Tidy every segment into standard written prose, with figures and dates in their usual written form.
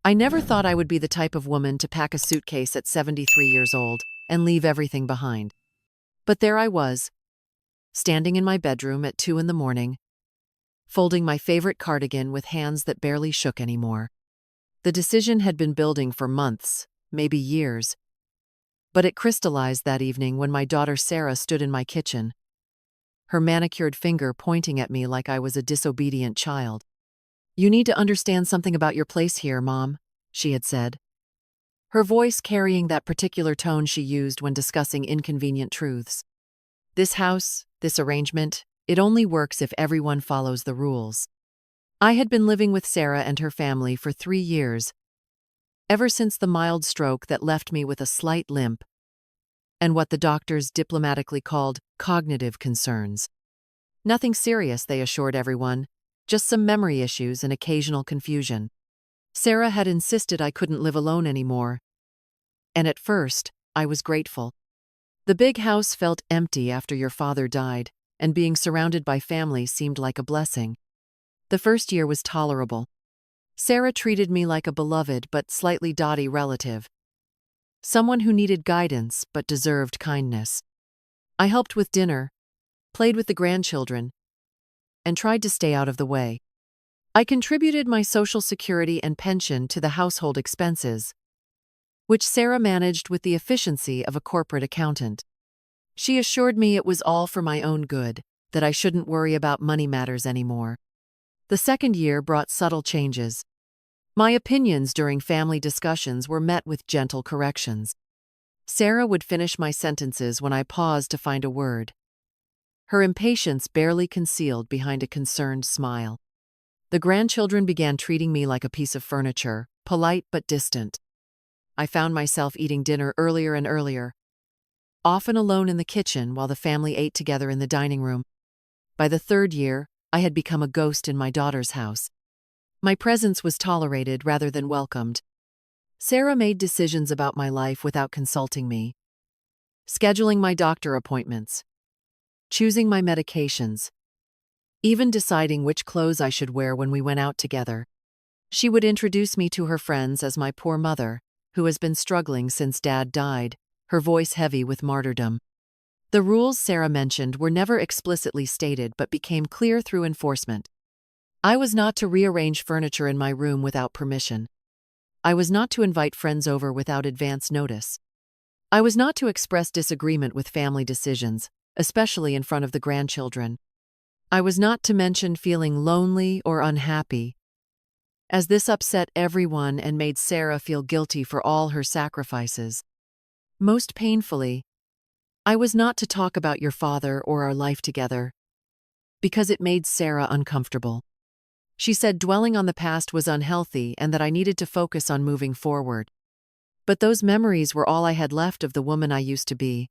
I never thought I would be the type of woman to pack a suitcase at 73 years old and leave everything behind. But there I was, standing in my bedroom at 2 in the morning, folding my favorite cardigan with hands that barely shook anymore. The decision had been building for months, maybe years. But it crystallized that evening when my daughter Sarah stood in my kitchen, her manicured finger pointing at me like I was a disobedient child. "You need to understand something about your place here, Mom," she had said, her voice carrying that particular tone she used when discussing inconvenient truths. "This house, this arrangement, it only works if everyone follows the rules." I had been living with Sarah and her family for 3 years, ever since the mild stroke that left me with a slight limp and what the doctors diplomatically called cognitive concerns. Nothing serious, they assured everyone, just some memory issues and occasional confusion. Sarah had insisted I couldn't live alone anymore, and at first, I was grateful. The big house felt empty after your father died, and being surrounded by family seemed like a blessing. The first year was tolerable. Sarah treated me like a beloved but slightly dotty relative, someone who needed guidance but deserved kindness. I helped with dinner, played with the grandchildren, and tried to stay out of the way. I contributed my Social Security and pension to the household expenses, which Sarah managed with the efficiency of a corporate accountant. She assured me it was all for my own good, that I shouldn't worry about money matters anymore. The second year brought subtle changes. My opinions during family discussions were met with gentle corrections. Sarah would finish my sentences when I paused to find a word, her impatience barely concealed behind a concerned smile. The grandchildren began treating me like a piece of furniture, polite but distant. I found myself eating dinner earlier and earlier, often alone in the kitchen while the family ate together in the dining room. By the third year, I had become a ghost in my daughter's house. My presence was tolerated rather than welcomed. Sarah made decisions about my life without consulting me, scheduling my doctor appointments, choosing my medications, even deciding which clothes I should wear when we went out together. She would introduce me to her friends as my poor mother, who has been struggling since Dad died, her voice heavy with martyrdom. The rules Sarah mentioned were never explicitly stated but became clear through enforcement. I was not to rearrange furniture in my room without permission. I was not to invite friends over without advance notice. I was not to express disagreement with family decisions, especially in front of the grandchildren. I was not to mention feeling lonely or unhappy, as this upset everyone and made Sarah feel guilty for all her sacrifices. Most painfully, I was not to talk about your father or our life together, because it made Sarah uncomfortable. She said dwelling on the past was unhealthy and that I needed to focus on moving forward. But those memories were all I had left of the woman I used to be.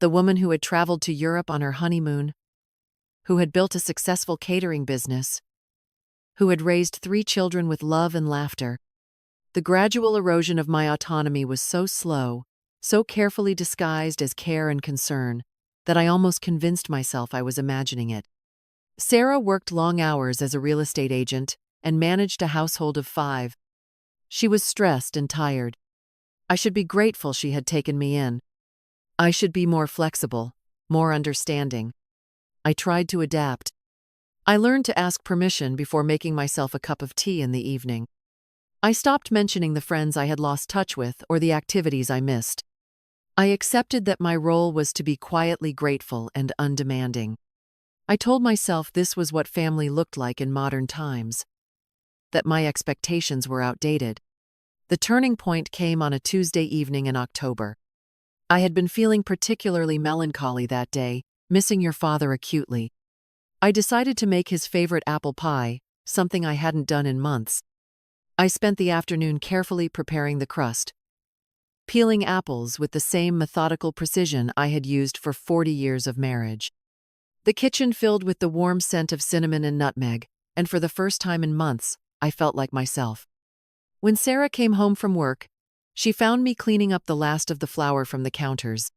The woman who had traveled to Europe on her honeymoon, who had built a successful catering business, who had raised 3 children with love and laughter. The gradual erosion of my autonomy was so slow, so carefully disguised as care and concern, that I almost convinced myself I was imagining it. Sarah worked long hours as a real estate agent and managed a household of 5. She was stressed and tired. I should be grateful she had taken me in. I should be more flexible, more understanding. I tried to adapt. I learned to ask permission before making myself a cup of tea in the evening. I stopped mentioning the friends I had lost touch with or the activities I missed. I accepted that my role was to be quietly grateful and undemanding. I told myself this was what family looked like in modern times, that my expectations were outdated. The turning point came on a Tuesday evening in October. I had been feeling particularly melancholy that day, missing your father acutely. I decided to make his favorite apple pie, something I hadn't done in months. I spent the afternoon carefully preparing the crust, peeling apples with the same methodical precision I had used for 40 years of marriage. The kitchen filled with the warm scent of cinnamon and nutmeg, and for the first time in months, I felt like myself. When Sarah came home from work, she found me cleaning up the last of the flour from the counters.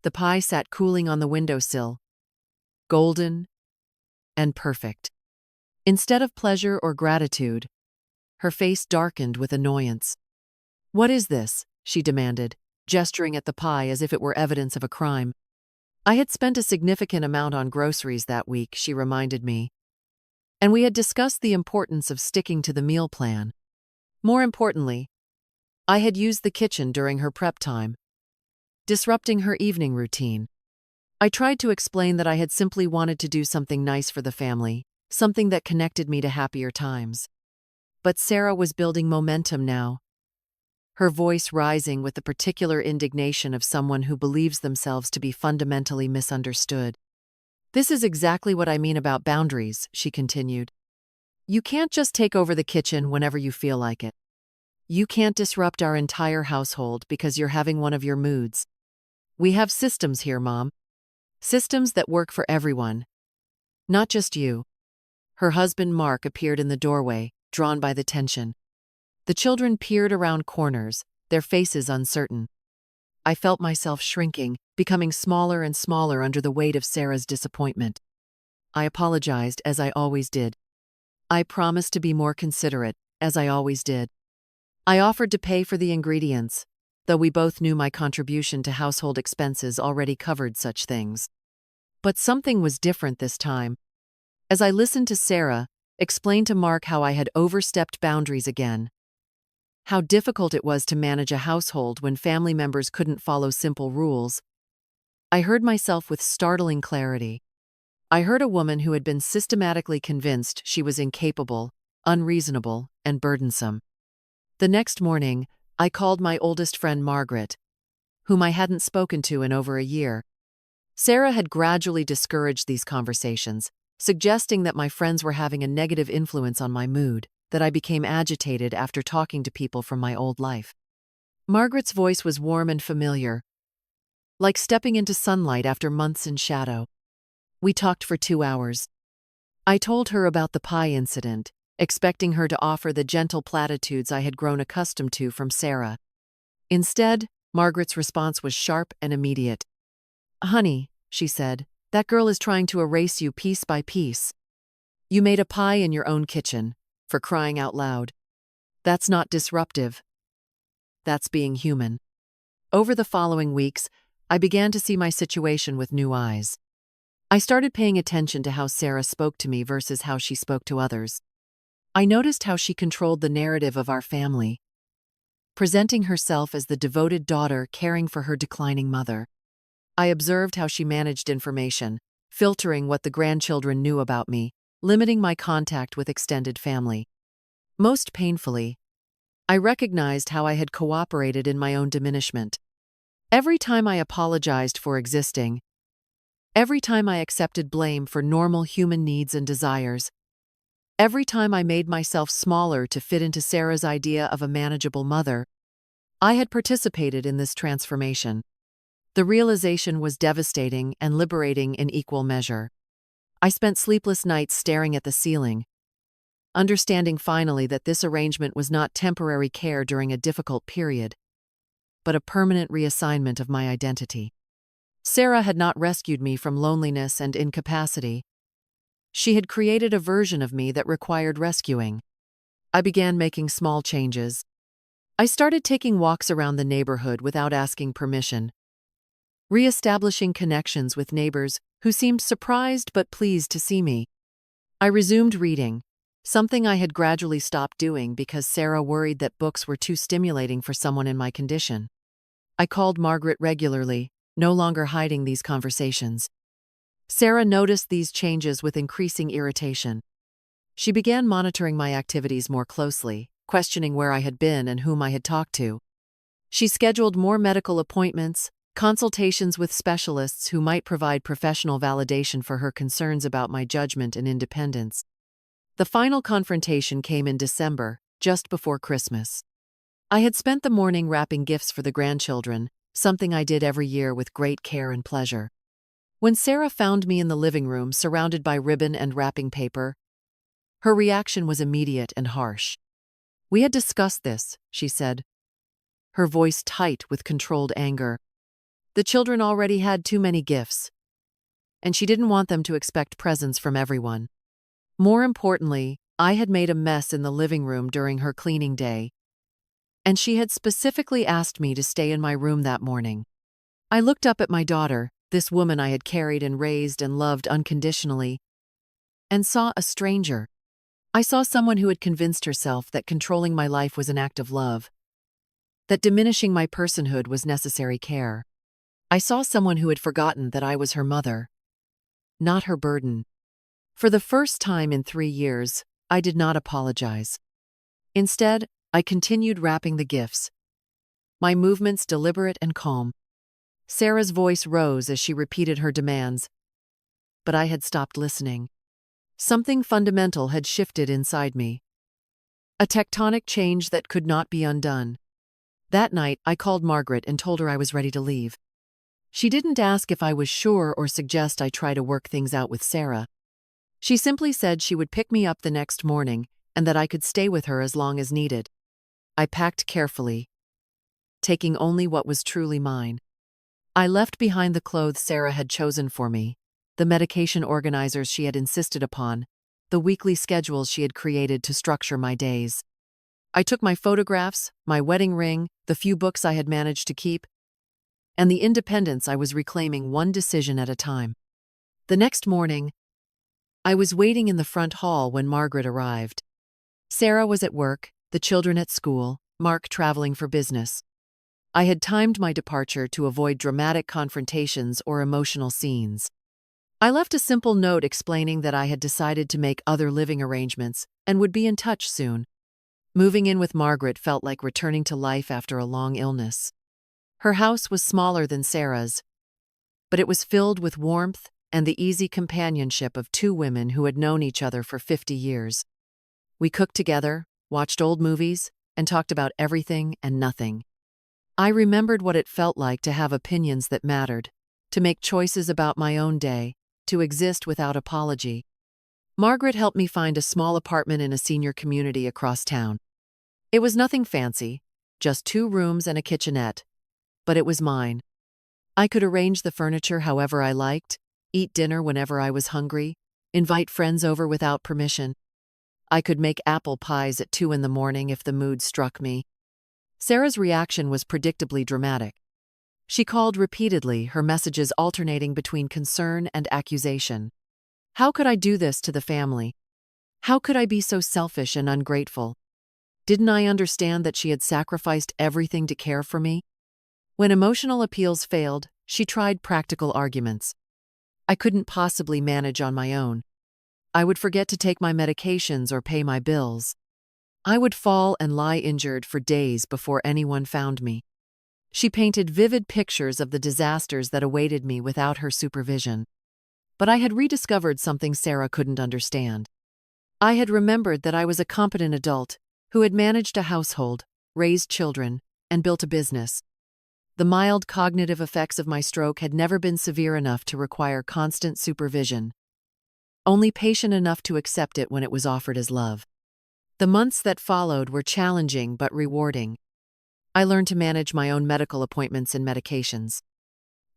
The pie sat cooling on the windowsill, golden and perfect. Instead of pleasure or gratitude, Her face darkened with annoyance. "What is this?" she demanded, gesturing at the pie as if it were evidence of a crime. I had spent a significant amount on groceries that week, she reminded me. And we had discussed the importance of sticking to the meal plan. More importantly, I had used the kitchen during her prep time, disrupting her evening routine. I tried to explain that I had simply wanted to do something nice for the family, something that connected me to happier times. But Sarah was building momentum now, her voice rising with the particular indignation of someone who believes themselves to be fundamentally misunderstood. "This is exactly what I mean about boundaries," she continued. "You can't just take over the kitchen whenever you feel like it. You can't disrupt our entire household because you're having one of your moods. We have systems here, Mom. Systems that work for everyone. Not just you." Her husband Mark appeared in the doorway, drawn by the tension. The children peered around corners, their faces uncertain. I felt myself shrinking, becoming smaller and smaller under the weight of Sarah's disappointment. I apologized, as I always did. I promised to be more considerate, as I always did. I offered to pay for the ingredients, though we both knew my contribution to household expenses already covered such things. But something was different this time. As I listened to Sarah explain to Mark how I had overstepped boundaries again, how difficult it was to manage a household when family members couldn't follow simple rules, I heard myself with startling clarity. I heard a woman who had been systematically convinced she was incapable, unreasonable, and burdensome. The next morning, I called my oldest friend Margaret, whom I hadn't spoken to in over a year. Sarah had gradually discouraged these conversations, suggesting that my friends were having a negative influence on my mood, that I became agitated after talking to people from my old life. Margaret's voice was warm and familiar, like stepping into sunlight after months in shadow. We talked for 2 hours. I told her about the pie incident, expecting her to offer the gentle platitudes I had grown accustomed to from Sarah. Instead, Margaret's response was sharp and immediate. "Honey," she said, "that girl is trying to erase you piece by piece. You made a pie in your own kitchen, for crying out loud. That's not disruptive. That's being human." Over the following weeks, I began to see my situation with new eyes. I started paying attention to how Sarah spoke to me versus how she spoke to others. I noticed how she controlled the narrative of our family, presenting herself as the devoted daughter caring for her declining mother. I observed how she managed information, filtering what the grandchildren knew about me, limiting my contact with extended family. Most painfully, I recognized how I had cooperated in my own diminishment. Every time I apologized for existing, every time I accepted blame for normal human needs and desires, every time I made myself smaller to fit into Sarah's idea of a manageable mother, I had participated in this transformation. The realization was devastating and liberating in equal measure. I spent sleepless nights staring at the ceiling, understanding finally that this arrangement was not temporary care during a difficult period, but a permanent reassignment of my identity. Sarah had not rescued me from loneliness and incapacity. She had created a version of me that required rescuing. I began making small changes. I started taking walks around the neighborhood without asking permission, re-establishing connections with neighbors who seemed surprised but pleased to see me. I resumed reading, something I had gradually stopped doing because Sarah worried that books were too stimulating for someone in my condition. I called Margaret regularly, no longer hiding these conversations. Sarah noticed these changes with increasing irritation. She began monitoring my activities more closely, questioning where I had been and whom I had talked to. She scheduled more medical appointments, consultations with specialists who might provide professional validation for her concerns about my judgment and independence. The final confrontation came in December, just before Christmas. I had spent the morning wrapping gifts for the grandchildren, something I did every year with great care and pleasure. When Sarah found me in the living room surrounded by ribbon and wrapping paper, her reaction was immediate and harsh. "We had discussed this," she said, her voice tight with controlled anger. The children already had too many gifts, and she didn't want them to expect presents from everyone. More importantly, I had made a mess in the living room during her cleaning day, and she had specifically asked me to stay in my room that morning. I looked up at my daughter, this woman I had carried and raised and loved unconditionally, and saw a stranger. I saw someone who had convinced herself that controlling my life was an act of love, that diminishing my personhood was necessary care. I saw someone who had forgotten that I was her mother, not her burden. For the first time in 3 years, I did not apologize. Instead, I continued wrapping the gifts, my movements deliberate and calm. Sarah's voice rose as she repeated her demands, but I had stopped listening. Something fundamental had shifted inside me, a tectonic change that could not be undone. That night, I called Margaret and told her I was ready to leave. She didn't ask if I was sure or suggest I try to work things out with Sarah. She simply said she would pick me up the next morning and that I could stay with her as long as needed. I packed carefully, taking only what was truly mine. I left behind the clothes Sarah had chosen for me, the medication organizers she had insisted upon, the weekly schedules she had created to structure my days. I took my photographs, my wedding ring, the few books I had managed to keep, and the independence I was reclaiming one decision at a time. The next morning, I was waiting in the front hall when Margaret arrived. Sarah was at work, the children at school, Mark traveling for business. I had timed my departure to avoid dramatic confrontations or emotional scenes. I left a simple note explaining that I had decided to make other living arrangements and would be in touch soon. Moving in with Margaret felt like returning to life after a long illness. Her house was smaller than Sarah's, but it was filled with warmth and the easy companionship of two women who had known each other for 50 years. We cooked together, watched old movies, and talked about everything and nothing. I remembered what it felt like to have opinions that mattered, to make choices about my own day, to exist without apology. Margaret helped me find a small apartment in a senior community across town. It was nothing fancy, just 2 rooms and a kitchenette, but it was mine. I could arrange the furniture however I liked, eat dinner whenever I was hungry, invite friends over without permission. I could make apple pies at 2 in the morning if the mood struck me. Sarah's reaction was predictably dramatic. She called repeatedly, her messages alternating between concern and accusation. How could I do this to the family? How could I be so selfish and ungrateful? Didn't I understand that she had sacrificed everything to care for me? When emotional appeals failed, she tried practical arguments. I couldn't possibly manage on my own. I would forget to take my medications or pay my bills. I would fall and lie injured for days before anyone found me. She painted vivid pictures of the disasters that awaited me without her supervision. But I had rediscovered something Sarah couldn't understand. I had remembered that I was a competent adult who had managed a household, raised children, and built a business. The mild cognitive effects of my stroke had never been severe enough to require constant supervision, only patient enough to accept it when it was offered as love. The months that followed were challenging but rewarding. I learned to manage my own medical appointments and medications.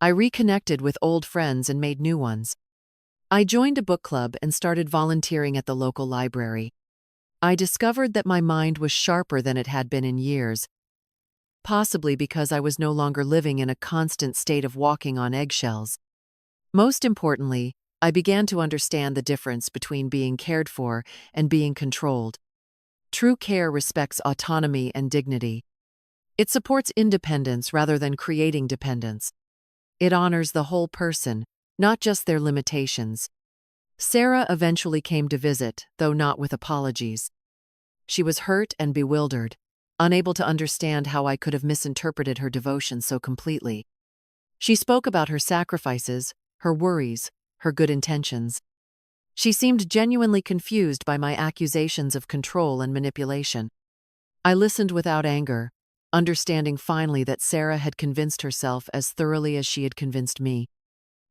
I reconnected with old friends and made new ones. I joined a book club and started volunteering at the local library. I discovered that my mind was sharper than it had been in years, possibly because I was no longer living in a constant state of walking on eggshells. Most importantly, I began to understand the difference between being cared for and being controlled. True care respects autonomy and dignity. It supports independence rather than creating dependence. It honors the whole person, not just their limitations. Sarah eventually came to visit, though not with apologies. She was hurt and bewildered, unable to understand how I could have misinterpreted her devotion so completely. She spoke about her sacrifices, her worries, her good intentions. She seemed genuinely confused by my accusations of control and manipulation. I listened without anger, understanding finally that Sarah had convinced herself as thoroughly as she had convinced me.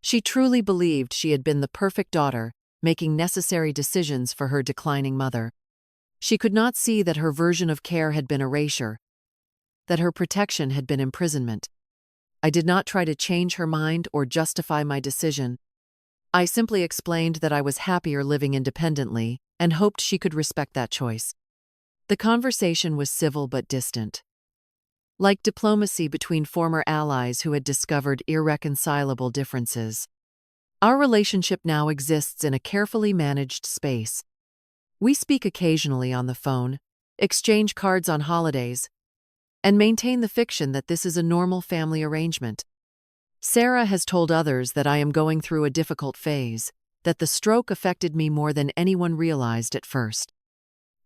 She truly believed she had been the perfect daughter, making necessary decisions for her declining mother. She could not see that her version of care had been erasure, that her protection had been imprisonment. I did not try to change her mind or justify my decision. I simply explained that I was happier living independently, and hoped she could respect that choice. The conversation was civil but distant, like diplomacy between former allies who had discovered irreconcilable differences. Our relationship now exists in a carefully managed space. We speak occasionally on the phone, exchange cards on holidays, and maintain the fiction that this is a normal family arrangement. Sarah has told others that I am going through a difficult phase, that the stroke affected me more than anyone realized at first.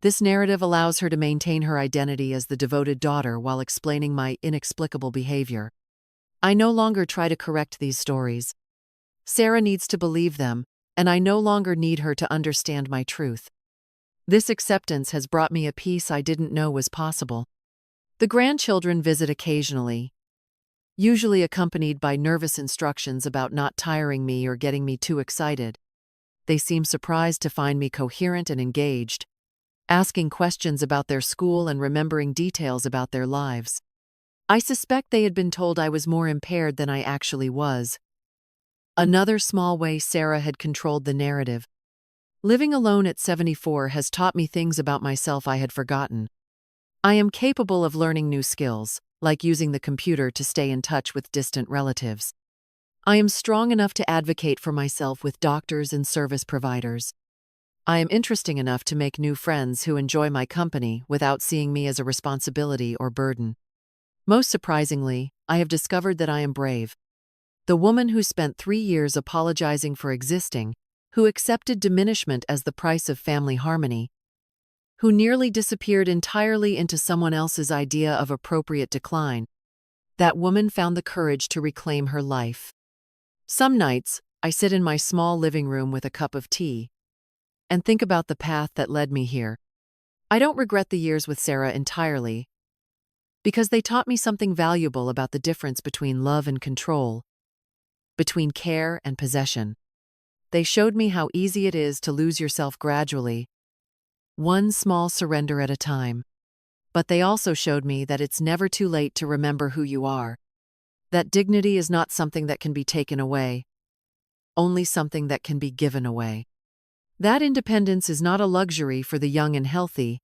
This narrative allows her to maintain her identity as the devoted daughter while explaining my inexplicable behavior. I no longer try to correct these stories. Sarah needs to believe them, and I no longer need her to understand my truth. This acceptance has brought me a peace I didn't know was possible. The grandchildren visit occasionally, usually accompanied by nervous instructions about not tiring me or getting me too excited. They seem surprised to find me coherent and engaged, asking questions about their school and remembering details about their lives. I suspect they had been told I was more impaired than I actually was. Another small way Sarah had controlled the narrative. Living alone at 74 has taught me things about myself I had forgotten. I am capable of learning new skills, like using the computer to stay in touch with distant relatives. I am strong enough to advocate for myself with doctors and service providers. I am interesting enough to make new friends who enjoy my company without seeing me as a responsibility or burden. Most surprisingly, I have discovered that I am brave. The woman who spent 3 years apologizing for existing, who accepted diminishment as the price of family harmony, who nearly disappeared entirely into someone else's idea of appropriate decline. That woman found the courage to reclaim her life. Some nights, I sit in my small living room with a cup of tea and think about the path that led me here. I don't regret the years with Sarah entirely, because they taught me something valuable about the difference between love and control, between care and possession. They showed me how easy it is to lose yourself gradually, one small surrender at a time. But they also showed me that it's never too late to remember who you are. That dignity is not something that can be taken away, only something that can be given away. That independence is not a luxury for the young and healthy,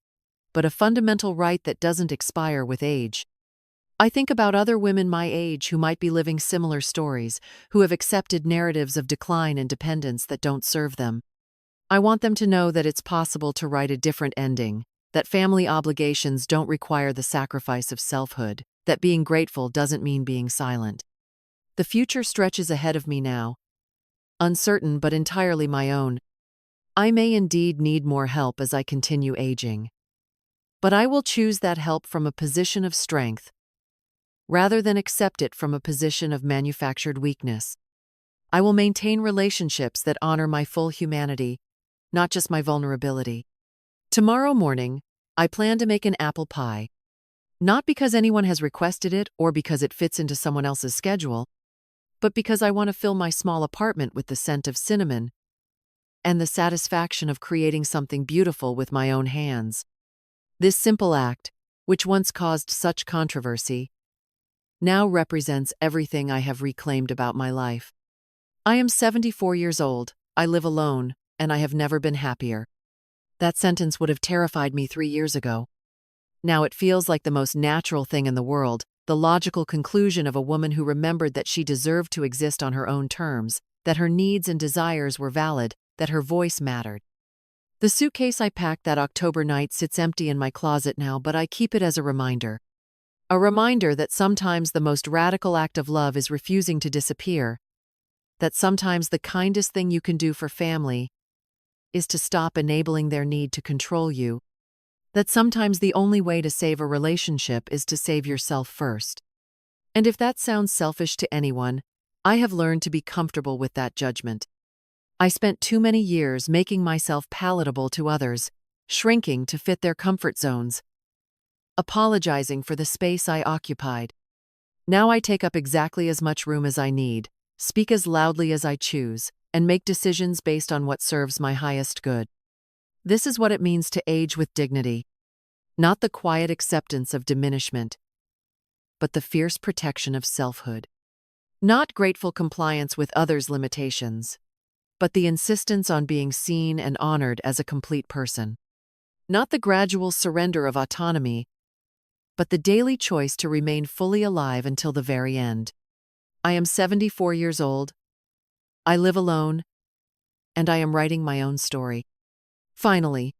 but a fundamental right that doesn't expire with age. I think about other women my age who might be living similar stories, who have accepted narratives of decline and dependence that don't serve them. I want them to know that it's possible to write a different ending, that family obligations don't require the sacrifice of selfhood, that being grateful doesn't mean being silent. The future stretches ahead of me now, uncertain but entirely my own. I may indeed need more help as I continue aging. But I will choose that help from a position of strength, rather than accept it from a position of manufactured weakness. I will maintain relationships that honor my full humanity, not just my vulnerability. Tomorrow morning, I plan to make an apple pie. Not because anyone has requested it or because it fits into someone else's schedule, but because I want to fill my small apartment with the scent of cinnamon and the satisfaction of creating something beautiful with my own hands. This simple act, which once caused such controversy, now represents everything I have reclaimed about my life. I am 74 years old, I live alone, and I have never been happier. That sentence would have terrified me 3 years ago. Now it feels like the most natural thing in the world, the logical conclusion of a woman who remembered that she deserved to exist on her own terms, that her needs and desires were valid, that her voice mattered. The suitcase I packed that October night sits empty in my closet now, but I keep it as a reminder. A reminder that sometimes the most radical act of love is refusing to disappear, that sometimes the kindest thing you can do for family is to stop enabling their need to control you, that sometimes the only way to save a relationship is to save yourself first. And if that sounds selfish to anyone, I have learned to be comfortable with that judgment. I spent too many years making myself palatable to others, shrinking to fit their comfort zones, apologizing for the space I occupied. Now I take up exactly as much room as I need, speak as loudly as I choose, and make decisions based on what serves my highest good. This is what it means to age with dignity. Not the quiet acceptance of diminishment, but the fierce protection of selfhood. Not grateful compliance with others' limitations, but the insistence on being seen and honored as a complete person. Not the gradual surrender of autonomy, but the daily choice to remain fully alive until the very end. I am 74 years old. I live alone, and I am writing my own story. Finally,